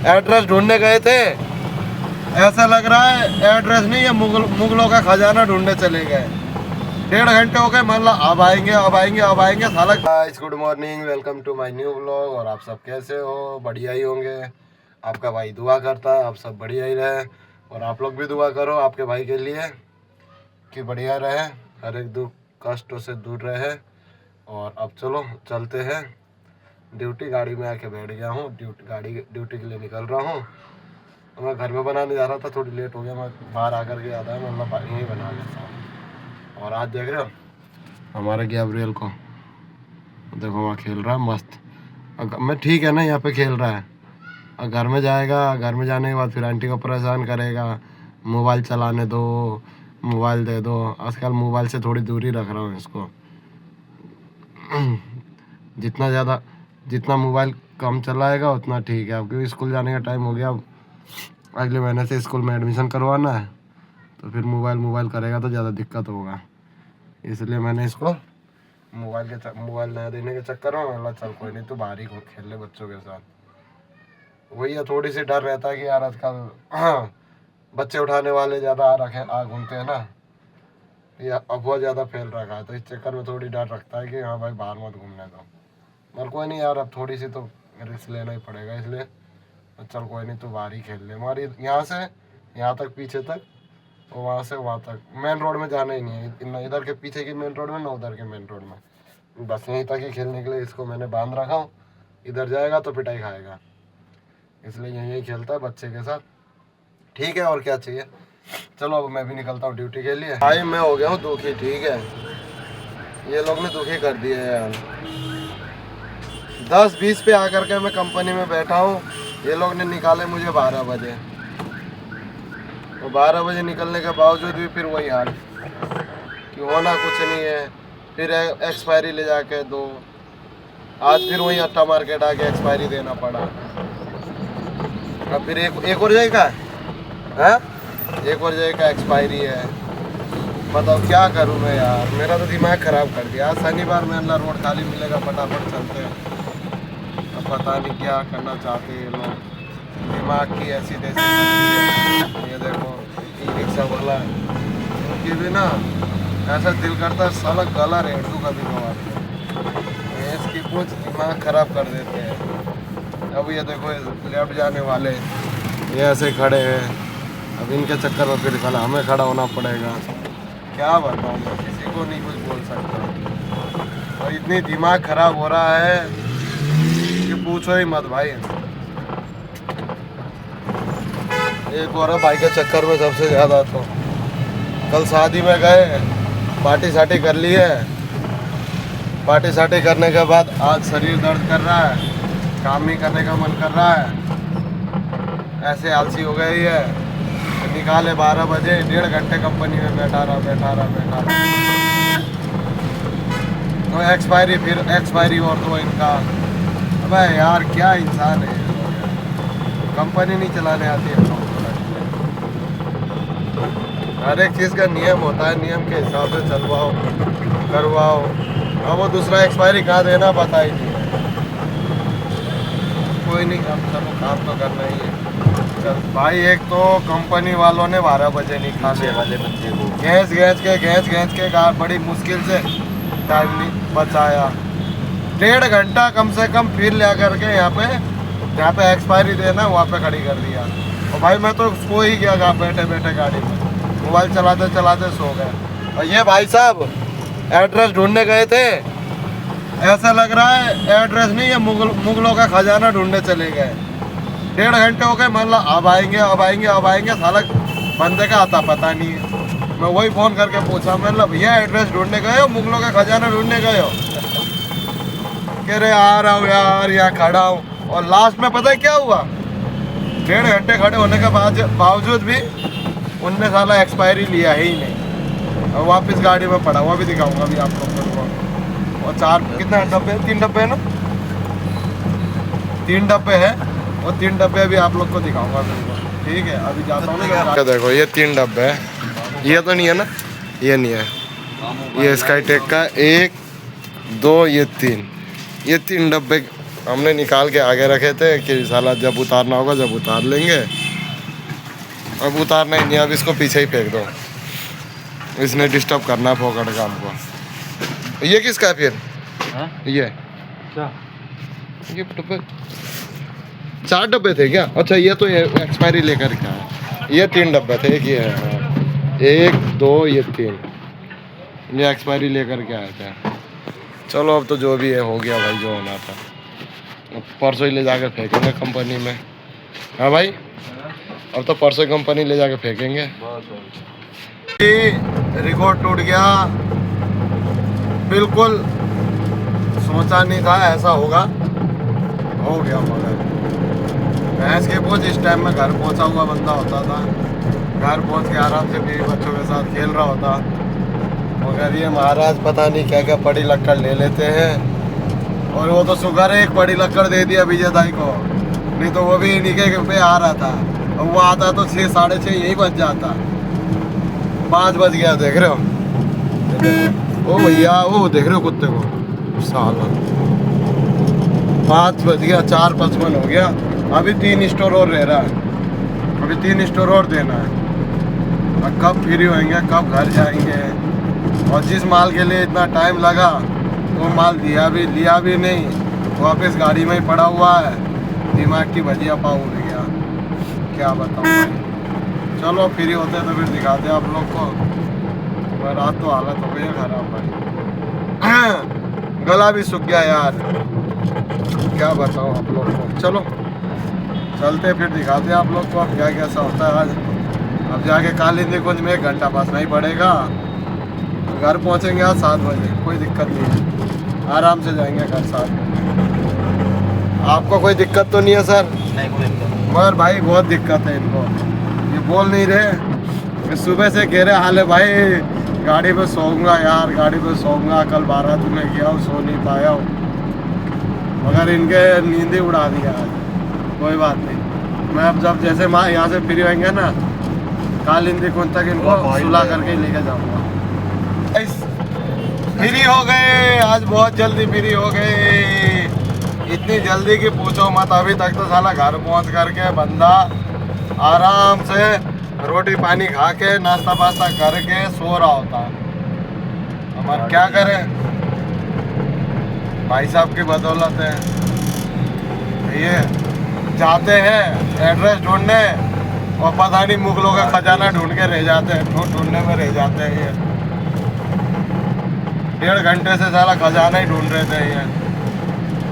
Address ढूंढने गए थे, ऐसा लग रहा है एड्रेस नहीं, ये मुगलों का खजाना ढूंढने चले गए। 1.5 घंटे हो गए, मतलब अब आएंगे अब आएंगे अब आएंगे साला। Guys good morning, welcome to my new vlog. और आप सब कैसे हो? बढ़िया ही होंगे। आपका भाई दुआ करता है आप सब बढ़िया ही रहे, और आप लोग भी दुआ करो आपके भाई के लिए कि बढ़िया रहे, हर एक दुख कष्टों से दूर रहे। और अब चलो चलते हैं ड्यूटी। गाड़ी में आके बैठ गया हूँ, ड्यूटी के लिए निकल रहा हूँ। मैं घर में बनाने जा रहा था, थोड़ी लेट हो गया, मैं बाहर आकर के आता है, मतलब यहीं बना लेता हूँ। और आज देख रहे हो हमारे गैब्रियल को, देखो वहाँ खेल रहा है मस्त। मैं ठीक है ना, यहाँ पे खेल रहा है। और घर में जाएगा, घर में जाने के बाद फिर आंटी को परेशान करेगा, मोबाइल चलाने दो, मोबाइल दे दो। आजकल मोबाइल से थोड़ी दूरी रख रहा हूँ इसको। जितना मोबाइल कम चलाएगा उतना ठीक है। अब क्योंकि स्कूल जाने का टाइम हो गया, अब अगले महीने से स्कूल में एडमिशन करवाना है, तो फिर मोबाइल करेगा तो ज़्यादा दिक्कत होगा। इसलिए मैंने इसको मोबाइल नया देने के चक्कर में मतलब चल कोई नहीं, तो बाहर ही खेल ले बच्चों के साथ। वही है, थोड़ी सी डर रहता है कि यार आजकल बच्चे उठाने वाले ज़्यादा आ घूमते हैं ना, या अफवाह ज़्यादा फैल रखा है, तो इस चक्कर में थोड़ी डर रखता है कि हाँ भाई बाहर मत घूमने दो। मगर कोई नहीं यार, अब थोड़ी सी तो रिस्क लेना ही पड़ेगा, इसलिए चल कोई नहीं, तो बाहर ही खेल ले। हमारी यहाँ से यहाँ तक, पीछे तक, और वहाँ से वहाँ तक, मेन रोड में जाना ही नहीं है, ना इधर के पीछे की मेन रोड में ना उधर के मेन रोड में, बस यहीं तक ही खेलने के लिए इसको मैंने बांध रखा हूँ। इधर जाएगा तो पिटाई खाएगा, इसलिए यहीं खेलता है बच्चे के साथ। ठीक है, और क्या चाहिए। चलो अब मैं भी निकलता हूँ ड्यूटी के लिए। भाई मैं हो गया हूँ दुखी, ठीक है, ये लोग ने दुखी कर दिया यार। 10-20 पे आकर के मैं कंपनी में बैठा हूँ, ये लोग ने निकाले मुझे 12 बजे, और 12 बजे निकलने के बावजूद भी फिर वही हाल कि होना कुछ नहीं है। फिर एक्सपायरी ले जाके दो, आज फिर वही अट्टा मार्केट आके एक्सपायरी देना पड़ा। अब फिर एक और जाएगा है, एक और जगह का एक्सपायरी है। बताओ क्या करूँ मैं यार, मेरा तो दिमाग ख़राब कर दिया। आज शनिवार में अल्लाह रोड खाली मिलेगा, फटाफट चलते हैं। अब पता नहीं क्या करना चाहते हैं लोग, दिमाग की ऐसी तैसी है। ये देखो ई रिक्शा वाला है, उनकी भी ना ऐसा दिल करता है साला गला रेट दूँ कभी कभार। इसकी कुछ दिमाग ख़राब कर देते हैं। अब ये देखो लेफ्ट जाने वाले ये ऐसे खड़े हैं, अब इनके चक्कर में फिर कल हमें खड़ा होना पड़ेगा। क्या बताऊँ, मैं किसी को नहीं कुछ बोल सकता, और इतनी दिमाग खराब हो रहा है कि पूछो ही मत भाई। एक और भाई के चक्कर में सबसे ज़्यादा तो कल शादी में गए, पार्टी साटी कर ली है। पार्टी साटी करने के बाद आज शरीर दर्द कर रहा है, काम नहीं करने का मन कर रहा है, ऐसे आलसी हो गई है। निकाले 12 बजे, 1.5 घंटे कंपनी में बैठा रहा। तो एक्सपायरी और तो इनका। अबे यार क्या इंसान है, कंपनी नहीं चलाने आती है। हर एक चीज़ का नियम होता है, नियम के हिसाब से चलवाओ करवाओ। अब वो दूसरा एक्सपायरी कहाँ देना पता ही नहीं है। कोई नहीं, अब चलो काम तो करना ही है। चल भाई, एक तो कंपनी वालों ने 12 बजे निकाले वाले बच्चे को घैंच के बड़ी मुश्किल से टाइम बचाया। 1.5 घंटा कम से कम फिर ले आकर के यहाँ पे एक्सपायरी देना, वहाँ पे खड़ी कर दिया। और भाई मैं तो सो ही गया बैठे गाड़ी में, मोबाइल चलाते सो गए। और ये भाई साहब एड्रेस ढूंढने गए थे, ऐसा लग रहा है एड्रेस नहीं, ये मुगलों का खजाना ढूंढने चले गए। 1.5 घंटे हो गए, मतलब अब आएंगे साला बंदे का आता पता नहीं है। मैं वही फ़ोन करके पूछा, मतलब भैया एड्रेस ढूंढने गए हो, मुगलों का खजाना ढूंढने गए हो? कह रहे आ रहा हूँ यार, यहाँ खड़ा हूँ। और लास्ट में पता है क्या हुआ, 1.5 घंटे खड़े होने के बावजूद भी उनने साला एक्सपायरी लिया ही नहीं, और वापस गाड़ी में पड़ा। हुआ भी दिखाऊंगा अभी आप लोगों को। और 4 कितने डब्बे, 3 डब्बे है ना, 3 डब्बे है, और 3 डब्बे भी आप लोग को दिखाऊंगा बिल्कुल। ठीक है, अभी जाता हूँ। देखो ये 3 डब्बे है, ये तो नहीं है ना, ये नहीं है, ये स्काई टेक का 1 2 ये 3 डब्बे हमने निकाल के आगे रखे थे कि साला जब उतारना होगा जब उतार लेंगे। अब उतारना ही नहीं, अब इसको पीछे ही फेंक दो, इसने डिस्टर्ब करना फोकट का हमको। ये किसका है फिर? ये क्या? ये डब्बे 4 डब्बे थे क्या? अच्छा ये तो एक्सपायरी लेकर के आया। ये 3 डब्बे थे, एक ये है, हाँ। 1 2 ये 3, ये एक्सपायरी लेकर के आए थे। चलो अब तो जो भी है हो गया भाई, जो होना था। अब परसों ही ले जाकर फेंकेंगे कंपनी में। हाँ भाई, अब तो परसों कंपनी ले जाकर फेंकेंगे। रिकॉर्ड टूट गया, बिल्कुल सोचा नहीं था ऐसा होगा, हो गया। मगर भैंस के बोझ इस टाइम में घर पहुंचा हुआ बंदा होता था, घर पहुंच के आराम से बीवी बच्चों के साथ खेल रहा होता। मगर ये महाराज पता नहीं क्या क्या बड़ी लक्कड़ ले लेते हैं। और वो तो शुगर है, एक बड़ी लक्कड़ दे दिया विजय दाई को, नहीं तो वो भी इन्हीं पे आ रहा था। और वो आता तो 6 साढ़े 6 यही बज जाता, 5 बज गया। देख रहे हो ओ भैया, वो देख रहे हो कुत्ते को, साला 5 बज गया, 4:55 हो गया। अभी 3 स्टोर और रह रहा है, अभी 3 स्टोर और देना है। और कब फ्री होंगे, कब घर जाएंगे। और जिस माल के लिए इतना टाइम लगा वो माल लिया भी नहीं, वापस गाड़ी में ही पड़ा हुआ है। दिमाग की भजिया पाव उड़ गया, क्या बताऊँ भाई। चलो फ्री होते तो फिर दिखाते आप लोग को। पर रात तो हालत हो गई है खराब भाई, गला भी सूख गया यार, क्या बताऊँ आप लोग को। चलो चलते फिर दिखाते आप लोग को अब क्या कैसा होता है आज। अब जाके कालिंदी कुंज में 1 घंटा बसना ही पड़ेगा। घर पहुंचेंगे आज 7 बजे, कोई दिक्कत नहीं है, आराम से जाएंगे घर 7 बजे। आपको कोई दिक्कत तो नहीं है सर? नहीं, कोई दिक्कत। मगर भाई बहुत दिक्कत है इनको, ये बोल नहीं रहे। सुबह से कह रहे हाल है भाई, गाड़ी पे सोऊंगा यार, गाड़ी पे सोऊंगा, कल बारात में गया हूँ, सो नहीं पाया हूँ। मगर इनके नींद ही उड़ा दिया आज। कोई बात नहीं, मैं अब जब जैसे माँ यहाँ से फ्री होंगे ना, कालिंदी कुंज तक इनको सुला करके लेके जाऊँगा। फ्री हो गए आज, बहुत जल्दी फ्री हो गए, इतनी जल्दी कि पूछो मत। अभी तक तो साला घर पहुंच करके बंदा आराम से रोटी पानी खा के नाश्ता वास्ता करके सो रहा होता। हमारे क्या करें भाई साहब की बदौलत है। ये जाते हैं एड्रेस ढूंढने और पता नहीं मुगलों का खजाना ढूंढ के रह जाते हैं, ढूंढने में रह जाते हैं। ये 1.5 घंटे से सारा खजाना ही ढूंढ रहे थे। ये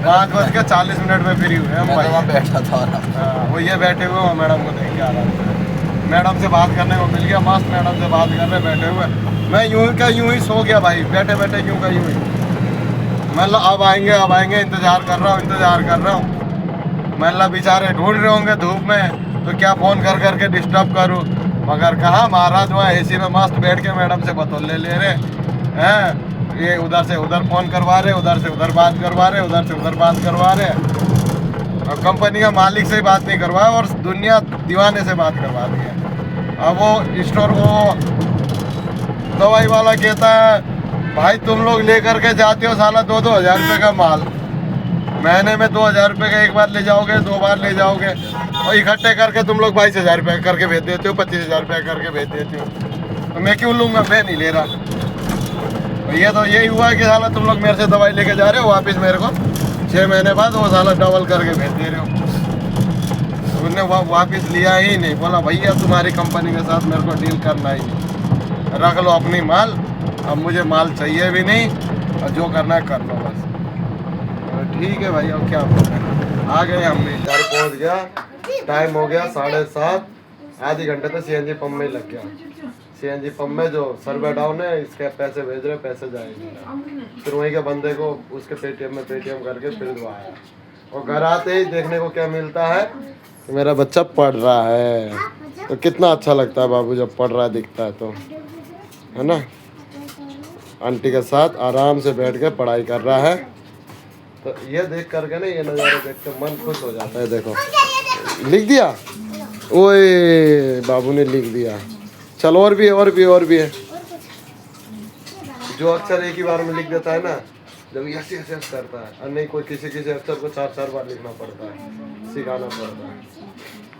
5:40 में फ्री हुए हम भाई। बैठा था वो ये बैठे हुए हो, मैडम को देख के आ रहा था। मैडम से बात करने को मिल गया, मस्त मैडम से बात कर रहे बैठे हुए। मैं यूं का यूं ही सो गया भाई, बैठे बैठे यूं का यूं ही। मतलब अब आएंगे इंतज़ार कर रहा हूँ। मतलब बेचारे ढूंढ रहे होंगे धूप में, तो क्या फ़ोन कर करके डिस्टर्ब करूँ। मगर कहाँ महाराज वहाँ एसी में मस्त बैठ के मैडम से बतौले ले रहे हैं। ये उधर से उधर फ़ोन करवा रहे, उधर से उधर बात करवा रहे, उधर से उधर बात करवा रहे। और कंपनी का मालिक से बात नहीं करवाया और दुनिया दीवाने से बात करवा दी है। अब वो स्टोर वो दवाई वाला कहता है भाई तुम लोग लेकर के जाते हो साला 2-2 हज़ार रुपये का माल, महीने में 2,000 रुपये का एक बार ले जाओगे, 2 बार ले जाओगे, और इकट्ठे करके तुम लोग 22,000 रुपये करके भेज देते हो, 25,000 रुपये करके भेज देते हो। तो मैं क्यों लूँगा, मैं नहीं ले रहा। ये तो यही हुआ कि साला तुम लोग मेरे से दवाई लेके जा रहे हो, वापस मेरे को 6 महीने बाद वो साला डबल करके भेज दे रहे हो। तो उन्हें वापस लिया ही नहीं, बोला भैया तुम्हारी कंपनी के साथ मेरे को डील करना ही नहीं, रख लो अपनी माल, अब मुझे माल चाहिए भी नहीं, और जो करना है कर लो बस। तो ठीक है भाई, अब क्या आ गए हम भी, घर पहुँच गया, टाइम हो गया 7:30, आधे घंटे तो CNG पंप में लग गया। CNG पंप में जो सर्वर डाउन है, इसके पैसे भेज रहे, पैसे जाएंगे। फिर वहीं के बंदे को उसके पेटीएम करके फिर वो आया। और घर आते ही देखने को क्या मिलता है कि मेरा बच्चा पढ़ रहा है। तो कितना अच्छा लगता है बाबू जब पढ़ रहा दिखता है, तो है ना। आंटी के साथ आराम से बैठ के पढ़ाई कर रहा है। तो ये देख करके ना, ये नज़ारे देख के मन खुश हो जाता है। देखो लिख दिया, ओए बाबू ने लिख दिया। चल और भी है जो अक्सर एक ही बार में लिख देता है ना, जब यस यस यस करता है, और नहीं कोई किसी किसी अक्षर को 4 बार लिखना पड़ता है, सिखाना पड़ता है।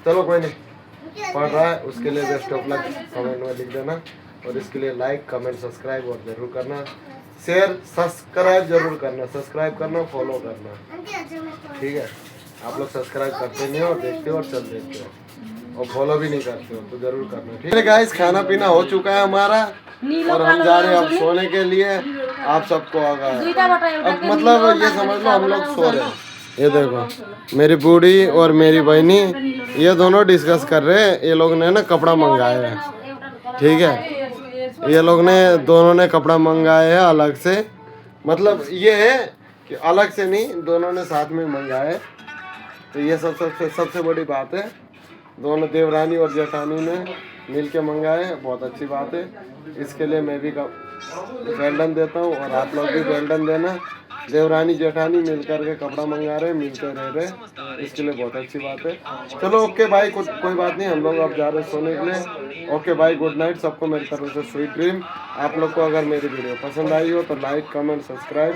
चलो कोई नहीं, पढ़ रहा है उसके लिए बेस्ट ऑफ लक कमेंट में लिख देना, और इसके लिए लाइक कमेंट सब्सक्राइब और जरूर करना, शेयर सब्सक्राइब जरूर करना, सब्सक्राइब करना, फॉलो करना, ठीक है। आप लोग सब्सक्राइब करते नहीं हो, देखते हो और चल देते हो, और फॉलो भी नहीं करते हो, तो जरूर करना, ठीक है गाइस। खाना पीना हो चुका है हमारा, और हम जा रहे हैं अब सोने के लिए। आप सबको अब मतलब ये समझ लो हम लोग सो रहे हैं। ये देखो मेरी बूढ़ी और मेरी बहनी, ये दोनों डिस्कस कर रहे हैं। ये लोग ने ना कपड़ा मंगाया है, ठीक है। ये लोग ने दोनों ने कपड़ा मंगाया है अलग से, मतलब ये है कि अलग से नहीं, दोनों ने साथ में मंगाया है। तो ये सबसे बड़ी बात है, दोनों देवरानी और जेठानी ने मिल के मंगाए हैं, बहुत अच्छी बात है। इसके लिए मैं भी वेल्डन देता हूँ, और आप लोग भी वेल्डन देना। देवरानी जेठानी मिल करके कपड़ा मंगा रहे, मिलकर रह रहे, इसके लिए बहुत अच्छी बात है। चलो ओके भाई, कोई बात नहीं, हम लोग अब जा रहे हैं सोने के लिए। ओके भाई, गुड नाइट सबको मेरी तरफ से, स्वीट ड्रीम। आप लोग को अगर मेरी वीडियो पसंद आई हो तो लाइक कमेंट सब्सक्राइब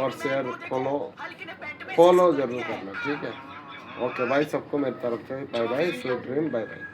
और शेयर फॉलो जरूर करना, ठीक है। ओके भाई, सबको मेरी तरफ से bye bye, sweet dream, bye bye.